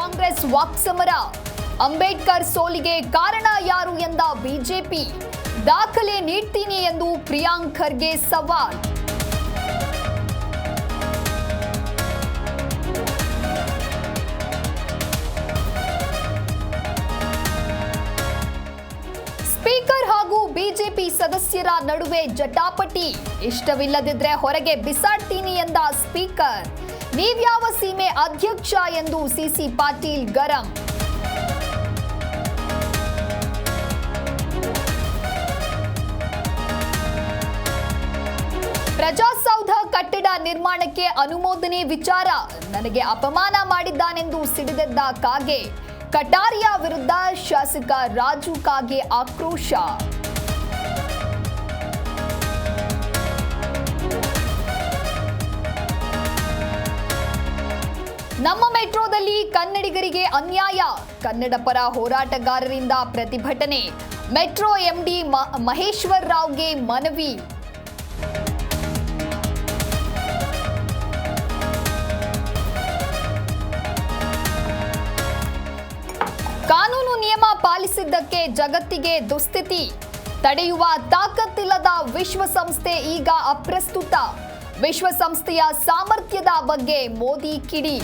ಕಾಂಗ್ರೆಸ್ ವಾಕ್ಸಮರ. ಅಂಬೇಡ್ಕರ್ ಸೋಲಿಗೆ ಕಾರಣ ಯಾರು ಎಂದ ಬಿಜೆಪಿ. ದಾಖಲೆ ನೀಡ್ತೀನಿ ಎಂದು ಪ್ರಿಯಾಂಕ್ ಖರ್ಗೆ ಸವಾಲ್. ಸ್ಪೀಕರ್ ಹಾಗೂ ಬಿಜೆಪಿ ಸದಸ್ಯರ ನಡುವೆ ಜಟಾಪಟಿ. ಇಷ್ಟವಿಲ್ಲದಿದ್ರೆ ಹೊರಗೆ ಬಿಸಾಡ್ತೀನಿ ಎಂದ ಸ್ಪೀಕರ್. ನೀವ್ಯಾವ ಸೀಮೆ ಅಧ್ಯಕ್ಷ ಎಂದು ಸಿಸಿ ಪಾಟೀಲ್ ಗರಂ. ಪ್ರಜಾಸೌಧ ಕಟ್ಟಡ ನಿರ್ಮಾಣಕ್ಕೆ ಅನುಮೋದನೆ ವಿಚಾರ ನನಗೆ ಅಪಮಾನ ಮಾಡಿದ್ದಾನೆಂದು ಸಿಡಿದೆದ್ದ ಕಾಗೆ. ಕಟಾರಿಯಾ ವಿರುದ್ಧ ಶಾಸಕ ರಾಜು ಕಾಗೆ ಆಕ್ರೋಶ. ನಮ್ಮ ಮೆಟ್ರೋದಲ್ಲಿ ಕನ್ನಡಿಗರಿಗೆ ಅನ್ಯಾಯ. ಕನ್ನಡ ಪರ ಹೋರಾಟಗಾರರಿಂದ ಪ್ರತಿಭಟನೆ. ಮೆಟ್ರೋ ಎಂಡಿ ಮಹೇಶ್ವರ್ ರಾವ್ಗೆ ಮನವಿ. ಕಾನೂನು ನಿಯಮ ಪಾಲಿಸಿದ್ದಕ್ಕೆ ಜಗತ್ತಿಗೆ ದುಸ್ಥಿತಿ. ತಡೆಯುವ ತಾಕತ್ತಿಲ್ಲದ ವಿಶ್ವಸಂಸ್ಥೆ ಈಗ ಅಪ್ರಸ್ತುತ. ವಿಶ್ವಸಂಸ್ಥೆಯ ಸಾಮರ್ಥ್ಯದ ಬಗ್ಗೆ ಮೋದಿ ಕಿಡಿ.